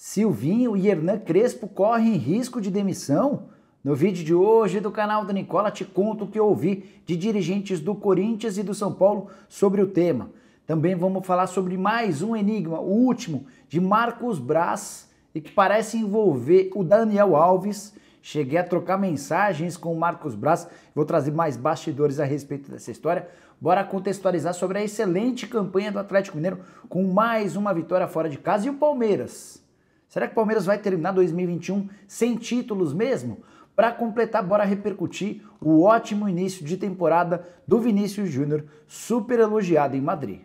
Silvinho e Hernan Crespo correm risco de demissão? No vídeo de hoje do canal do Nicola te conto o que eu ouvi de dirigentes do Corinthians e do São Paulo sobre o tema. Também vamos falar sobre mais um enigma, o último, de Marcos Braz, e que parece envolver o Daniel Alves. Cheguei a trocar mensagens com o Marcos Braz, vou trazer mais bastidores a respeito dessa história. Bora contextualizar sobre a excelente campanha do Atlético Mineiro com mais uma vitória fora de casa e o Palmeiras. Será que o Palmeiras vai terminar 2021 sem títulos mesmo? Para completar, bora repercutir o ótimo início de temporada do Vinícius Júnior, super elogiado em Madrid.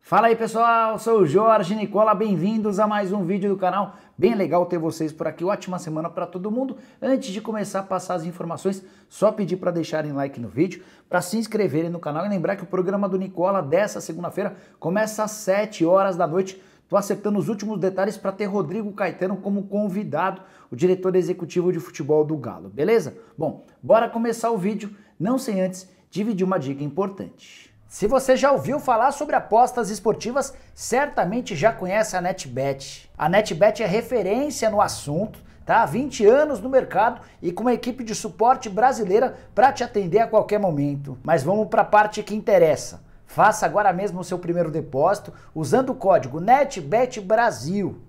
Fala aí pessoal, sou o Jorge Nicola, bem-vindos a mais um vídeo do canal. Bem legal ter vocês por aqui, ótima semana para todo mundo. Antes de começar a passar as informações, só pedir para deixarem like no vídeo, para se inscreverem no canal e lembrar que o programa do Nicola dessa segunda-feira começa às 7 horas da noite. Estou acertando os últimos detalhes para ter Rodrigo Caetano como convidado, o diretor executivo de futebol do Galo, beleza? Bom, bora começar o vídeo, não sem antes dividir uma dica importante. Se você já ouviu falar sobre apostas esportivas, certamente já conhece a NetBet. A NetBet é referência no assunto, tá? Há 20 anos no mercado e com uma equipe de suporte brasileira para te atender a qualquer momento. Mas vamos para a parte que interessa. Faça agora mesmo o seu primeiro depósito usando o código NetBetBrasil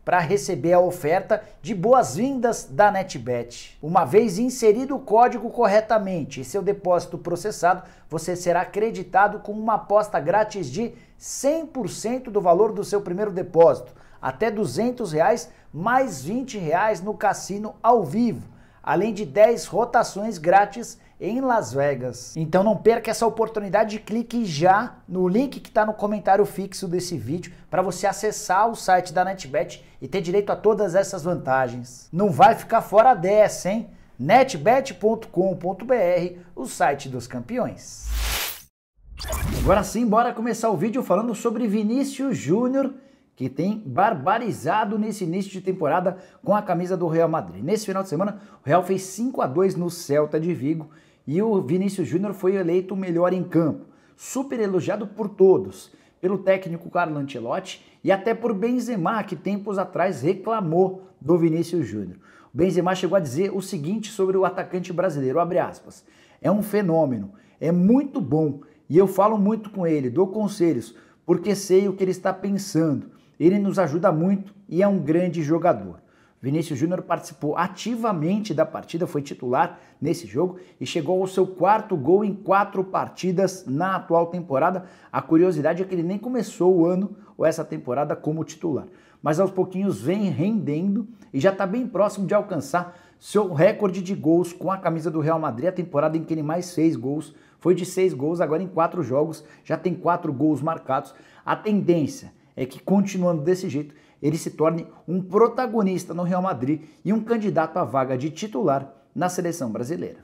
para receber a oferta de boas-vindas da NetBet. Uma vez inserido o código corretamente e seu depósito processado, você será acreditado com uma aposta grátis de 100% do valor do seu primeiro depósito, até R$ 200 mais R$ 20 no cassino ao vivo, além de 10 rotações grátis em Las Vegas. Então não perca essa oportunidade, clique já no link que está no comentário fixo desse vídeo para você acessar o site da NetBet e ter direito a todas essas vantagens. Não vai ficar fora dessa, hein? netbet.com.br, o site dos campeões. Agora sim, bora começar o vídeo falando sobre Vinícius Júnior, que tem barbarizado nesse início de temporada com a camisa do Real Madrid. Nesse final de semana, o Real fez 5-2 no Celta de Vigo e o Vinícius Júnior foi eleito o melhor em campo. Super elogiado por todos, pelo técnico Carlo Ancelotti e até por Benzema, que tempos atrás reclamou do Vinícius Júnior. O Benzema chegou a dizer o seguinte sobre o atacante brasileiro, abre aspas, é um fenômeno, é muito bom e eu falo muito com ele, dou conselhos, porque sei o que ele está pensando. Ele nos ajuda muito e é um grande jogador. Vinícius Júnior participou ativamente da partida, foi titular nesse jogo e chegou ao seu 4º gol em 4 partidas na atual temporada. A curiosidade é que ele nem começou o ano ou essa temporada como titular, mas aos pouquinhos vem rendendo e já está bem próximo de alcançar seu recorde de gols com a camisa do Real Madrid. A temporada em que ele mais fez gols foi de 6 gols, agora em 4 jogos já tem 4 gols marcados. A tendência é que, continuando desse jeito, ele se torne um protagonista no Real Madrid e um candidato à vaga de titular na seleção brasileira.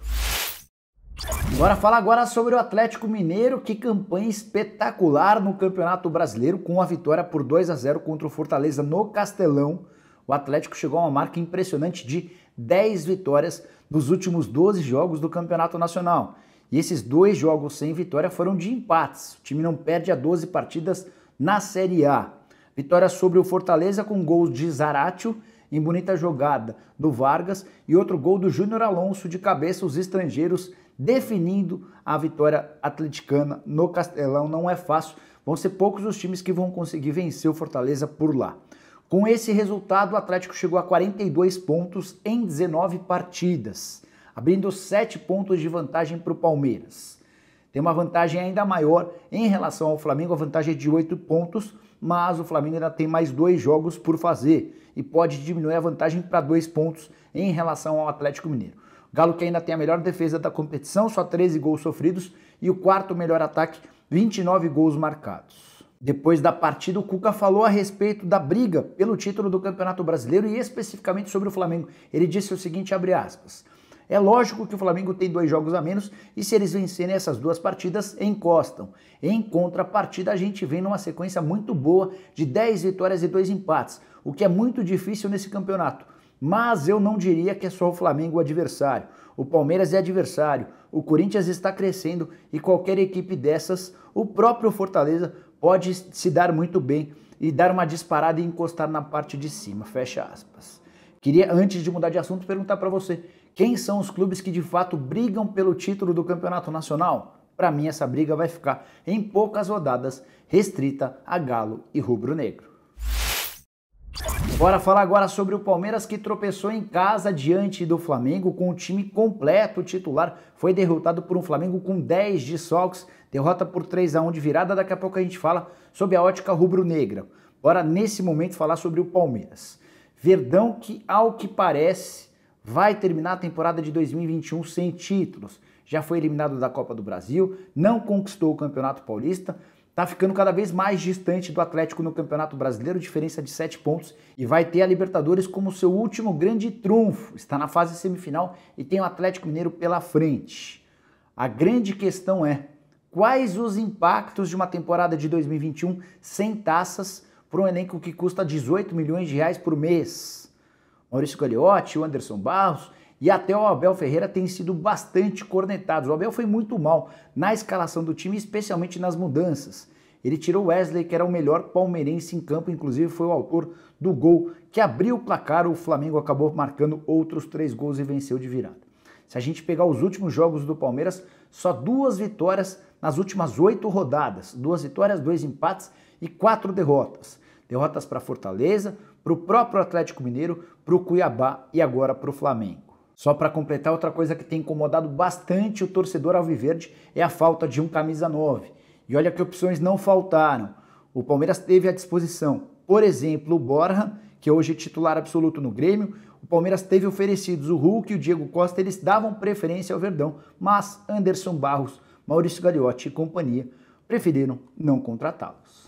Bora falar agora sobre o Atlético Mineiro, que campanha espetacular no Campeonato Brasileiro, com a vitória por 2-0 contra o Fortaleza no Castelão. O Atlético chegou a uma marca impressionante de 10 vitórias nos últimos 12 jogos do Campeonato Nacional. E esses 2 jogos sem vitória foram de empates. O time não perde há 12 partidas na Série A. Vitória sobre o Fortaleza com gols de Zaratio em bonita jogada do Vargas e outro gol do Júnior Alonso de cabeça, os estrangeiros definindo a vitória atleticana no Castelão. Não é fácil, vão ser poucos os times que vão conseguir vencer o Fortaleza por lá. Com esse resultado, o Atlético chegou a 42 pontos em 19 partidas, abrindo 7 pontos de vantagem para o Palmeiras. Tem uma vantagem ainda maior em relação ao Flamengo, a vantagem é de 8 pontos, mas o Flamengo ainda tem mais 2 jogos por fazer e pode diminuir a vantagem para 2 pontos em relação ao Atlético Mineiro. O Galo, que ainda tem a melhor defesa da competição, só 13 gols sofridos, e o 4º melhor ataque, 29 gols marcados. Depois da partida, o Cuca falou a respeito da briga pelo título do Campeonato Brasileiro e especificamente sobre o Flamengo. Ele disse o seguinte, abre aspas, é lógico que o Flamengo tem 2 jogos a menos e se eles vencerem essas 2 partidas, encostam. Em contrapartida, a gente vem numa sequência muito boa de 10 vitórias e 2 empates, o que é muito difícil nesse campeonato. Mas eu não diria que é só o Flamengo o adversário. O Palmeiras é adversário, o Corinthians está crescendo e qualquer equipe dessas, o próprio Fortaleza, pode se dar muito bem e dar uma disparada e encostar na parte de cima, fecha aspas. Queria, antes de mudar de assunto, perguntar para você, quem são os clubes que de fato brigam pelo título do Campeonato Nacional? Para mim essa briga vai ficar em poucas rodadas, restrita a Galo e Rubro Negro. Bora falar agora sobre o Palmeiras, que tropeçou em casa diante do Flamengo com o time completo titular. Foi derrotado por um Flamengo com 10 desfalques, derrota por 3-1 de virada. Daqui a pouco a gente fala sobre a ótica rubro-negra. Bora nesse momento falar sobre o Palmeiras. Verdão que, ao que parece, vai terminar a temporada de 2021 sem títulos. Já foi eliminado da Copa do Brasil, não conquistou o Campeonato Paulista, está ficando cada vez mais distante do Atlético no Campeonato Brasileiro, diferença de 7 pontos, e vai ter a Libertadores como seu último grande trunfo. Está na fase semifinal e tem o Atlético Mineiro pela frente. A grande questão é, quais os impactos de uma temporada de 2021 sem taças para um elenco que custa 18 milhões de reais por mês? Maurício Gagliotti, o Anderson Barros e até o Abel Ferreira têm sido bastante cornetados. O Abel foi muito mal na escalação do time, especialmente nas mudanças. Ele tirou o Wesley, que era o melhor palmeirense em campo, inclusive foi o autor do gol que abriu o placar. O Flamengo acabou marcando outros 3 gols e venceu de virada. Se a gente pegar os últimos jogos do Palmeiras, só 2 vitórias nas últimas 8 rodadas. 2 vitórias, 2 empates e 4 derrotas. Derrotas para Fortaleza, para o próprio Atlético Mineiro, para o Cuiabá e agora para o Flamengo. Só para completar, outra coisa que tem incomodado bastante o torcedor alviverde é a falta de um camisa 9. E olha que opções não faltaram. O Palmeiras teve à disposição, por exemplo, o Borja, que hoje é titular absoluto no Grêmio. O Palmeiras teve oferecidos o Hulk e o Diego Costa, eles davam preferência ao Verdão, mas Anderson Barros, Maurício Gagliotti e companhia preferiram não contratá-los.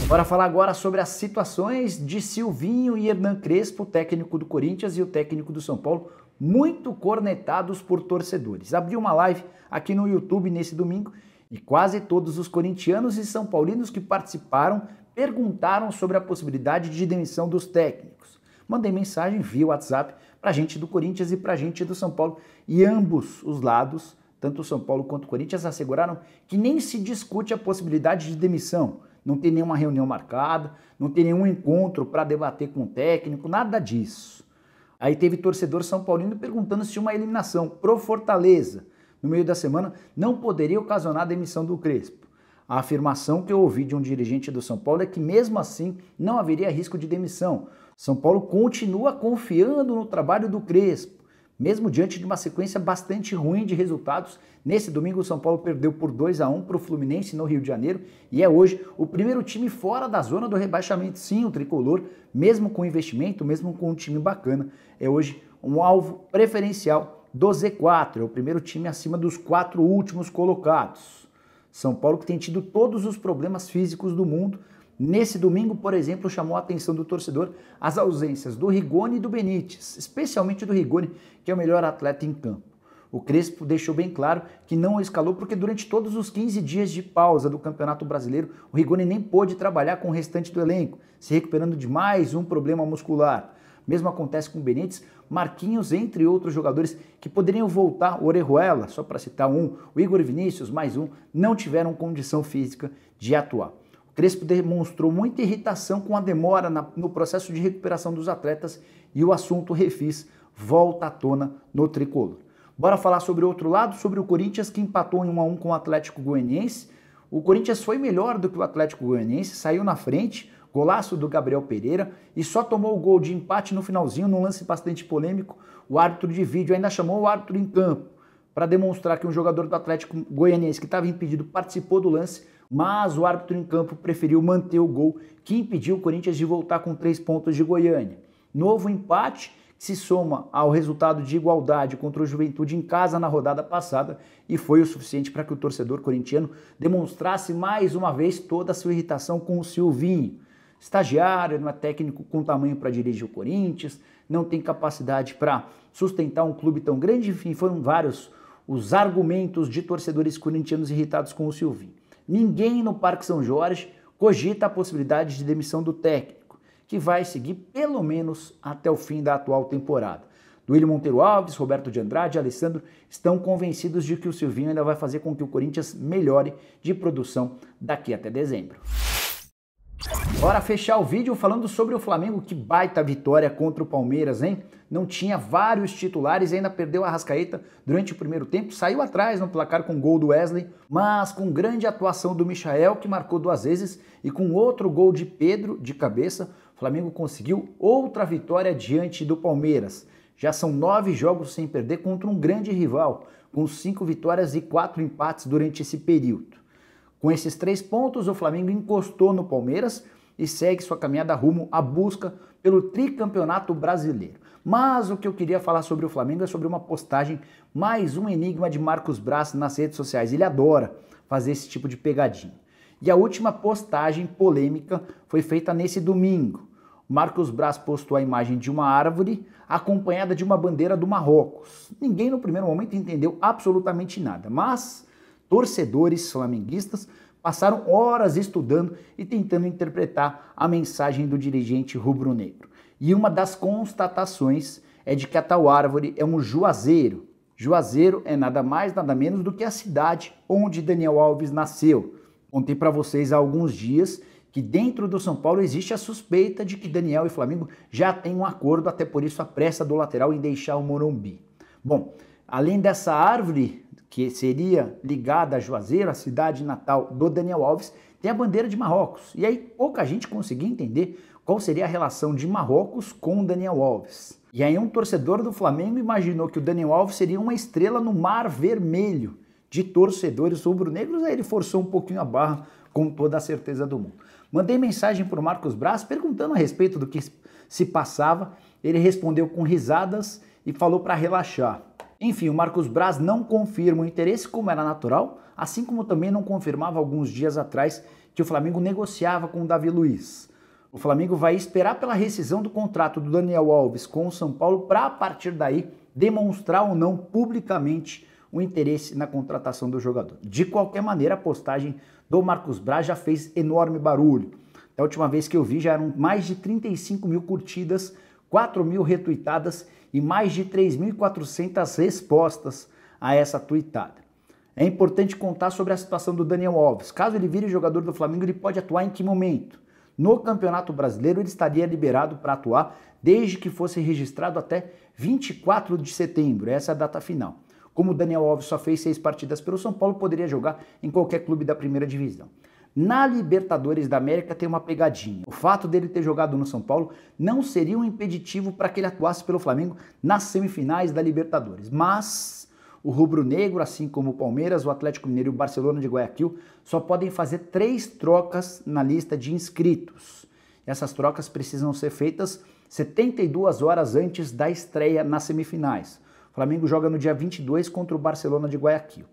Bora falar agora sobre as situações de Silvinho e Hernan Crespo, o técnico do Corinthians e o técnico do São Paulo, muito cornetados por torcedores. Abri uma live aqui no YouTube nesse domingo e quase todos os corintianos e são paulinos que participaram perguntaram sobre a possibilidade de demissão dos técnicos. Mandei mensagem via WhatsApp para gente do Corinthians e para gente do São Paulo e ambos os lados, tanto o São Paulo quanto o Corinthians, asseguraram que nem se discute a possibilidade de demissão. Não tem nenhuma reunião marcada, não tem nenhum encontro para debater com o técnico, nada disso. Aí teve torcedor são paulino perguntando se uma eliminação pro Fortaleza no meio da semana não poderia ocasionar a demissão do Crespo. A afirmação que eu ouvi de um dirigente do São Paulo é que mesmo assim não haveria risco de demissão. São Paulo continua confiando no trabalho do Crespo, mesmo diante de uma sequência bastante ruim de resultados. Nesse domingo o São Paulo perdeu por 2-1 para o Fluminense no Rio de Janeiro e é hoje o primeiro time fora da zona do rebaixamento. Sim, o tricolor, mesmo com investimento, mesmo com um time bacana, é hoje um alvo preferencial do Z4, é o primeiro time acima dos 4 últimos colocados. São Paulo que tem tido todos os problemas físicos do mundo. Nesse domingo, por exemplo, chamou a atenção do torcedor as ausências do Rigoni e do Benítez, especialmente do Rigoni, que é o melhor atleta em campo. O Crespo deixou bem claro que não o escalou porque durante todos os 15 dias de pausa do Campeonato Brasileiro, o Rigoni nem pôde trabalhar com o restante do elenco, se recuperando de mais um problema muscular. Mesmo acontece com o Benítez, Marquinhos, entre outros jogadores que poderiam voltar, o Orejuela, só para citar um, o Igor Vinícius, mais um, não tiveram condição física de atuar. Crespo demonstrou muita irritação com a demora no processo de recuperação dos atletas e o assunto refis volta à tona no tricolor. Bora falar sobre o outro lado, sobre o Corinthians que empatou em 1-1 com o Atlético Goianiense. O Corinthians foi melhor do que o Atlético Goianiense, saiu na frente, golaço do Gabriel Pereira e só tomou o gol de empate no finalzinho, num lance bastante polêmico. O árbitro de vídeo ainda chamou o árbitro em campo para demonstrar que um jogador do Atlético Goianiense que estava impedido participou do lance, mas o árbitro em campo preferiu manter o gol que impediu o Corinthians de voltar com 3 pontos de Goiânia. Novo empate que se soma ao resultado de igualdade contra o Juventude em casa na rodada passada e foi o suficiente para que o torcedor corintiano demonstrasse mais uma vez toda a sua irritação com o Silvinho. Estagiário, não é técnico com tamanho para dirigir o Corinthians, não tem capacidade para sustentar um clube tão grande, enfim, foram vários os argumentos de torcedores corintianos irritados com o Silvinho. Ninguém no Parque São Jorge cogita a possibilidade de demissão do técnico, que vai seguir pelo menos até o fim da atual temporada. Duílio Monteiro Alves, Roberto de Andrade e Alessandro estão convencidos de que o Silvinho ainda vai fazer com que o Corinthians melhore de produção daqui até dezembro. Bora fechar o vídeo falando sobre o Flamengo. Que baita vitória contra o Palmeiras, hein? Não tinha vários titulares e ainda perdeu a Arrascaeta durante o primeiro tempo. Saiu atrás no placar com gol do Wesley, mas com grande atuação do Michael, que marcou 2 vezes, e com outro gol de Pedro de cabeça, o Flamengo conseguiu outra vitória diante do Palmeiras. Já são 9 jogos sem perder contra um grande rival, com 5 vitórias e 4 empates durante esse período. Com esses 3 pontos, o Flamengo encostou no Palmeiras e segue sua caminhada rumo à busca pelo tricampeonato brasileiro. Mas o que eu queria falar sobre o Flamengo é sobre uma postagem, mais um enigma de Marcos Braz nas redes sociais. Ele adora fazer esse tipo de pegadinha. E a última postagem polêmica foi feita nesse domingo. O Marcos Braz postou a imagem de uma árvore acompanhada de uma bandeira do Marrocos. Ninguém no primeiro momento entendeu absolutamente nada, mas torcedores flamenguistas passaram horas estudando e tentando interpretar a mensagem do dirigente rubro-negro. E uma das constatações é de que a tal árvore é um juazeiro. Juazeiro é nada mais, nada menos do que a cidade onde Daniel Alves nasceu. Contei para vocês há alguns dias que dentro do São Paulo existe a suspeita de que Daniel e Flamengo já têm um acordo, até por isso a pressa do lateral em deixar o Morumbi. Bom, além dessa árvore, que seria ligada a Juazeiro, a cidade natal do Daniel Alves, tem a bandeira de Marrocos. E aí pouca gente conseguia entender qual seria a relação de Marrocos com o Daniel Alves. E aí um torcedor do Flamengo imaginou que o Daniel Alves seria uma estrela no mar vermelho de torcedores rubro-negros, aí ele forçou um pouquinho a barra, com toda a certeza do mundo. Mandei mensagem para o Marcos Braz perguntando a respeito do que se passava, ele respondeu com risadas e falou para relaxar. Enfim, o Marcos Braz não confirma o interesse, como era natural, assim como também não confirmava alguns dias atrás que o Flamengo negociava com o Davi Luiz. O Flamengo vai esperar pela rescisão do contrato do Daniel Alves com o São Paulo para, a partir daí, demonstrar ou não publicamente o interesse na contratação do jogador. De qualquer maneira, a postagem do Marcos Braz já fez enorme barulho. Da última vez que eu vi, já eram mais de 35 mil curtidas, 4 mil retuitadas e mais de 3.400 respostas a essa tuitada. É importante contar sobre a situação do Daniel Alves. Caso ele vire jogador do Flamengo, ele pode atuar em que momento? No Campeonato Brasileiro, ele estaria liberado para atuar desde que fosse registrado até 24 de setembro, essa é a data final. Como o Daniel Alves só fez 6 partidas pelo São Paulo, poderia jogar em qualquer clube da primeira divisão. Na Libertadores da América tem uma pegadinha. O fato dele ter jogado no São Paulo não seria um impeditivo para que ele atuasse pelo Flamengo nas semifinais da Libertadores. Mas o rubro-negro, assim como o Palmeiras, o Atlético Mineiro e o Barcelona de Guayaquil, só podem fazer 3 trocas na lista de inscritos. Essas trocas precisam ser feitas 72 horas antes da estreia nas semifinais. O Flamengo joga no dia 22 contra o Barcelona de Guayaquil.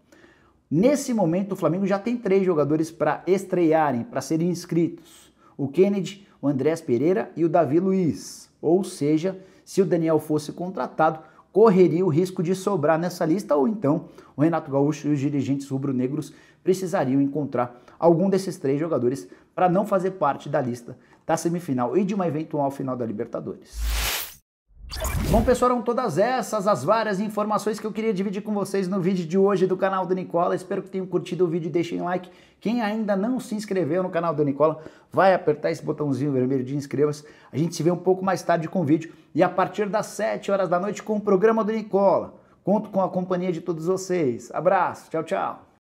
Nesse momento, o Flamengo já tem 3 jogadores para estrearem, para serem inscritos. O Kennedy, o Andrés Pereira e o Davi Luiz. Ou seja, se o Daniel fosse contratado, correria o risco de sobrar nessa lista, ou então o Renato Gaúcho e os dirigentes rubro-negros precisariam encontrar algum desses 3 jogadores para não fazer parte da lista da semifinal e de uma eventual final da Libertadores. Bom, pessoal, eram todas essas as várias informações que eu queria dividir com vocês no vídeo de hoje do canal do Nicola. Espero que tenham curtido o vídeo e deixem like. Quem ainda não se inscreveu no canal do Nicola, vai apertar esse botãozinho vermelho de inscreva-se. A gente se vê um pouco mais tarde com o vídeo e a partir das 7 horas da noite com o programa do Nicola. Conto com a companhia de todos vocês. Abraço, tchau, tchau.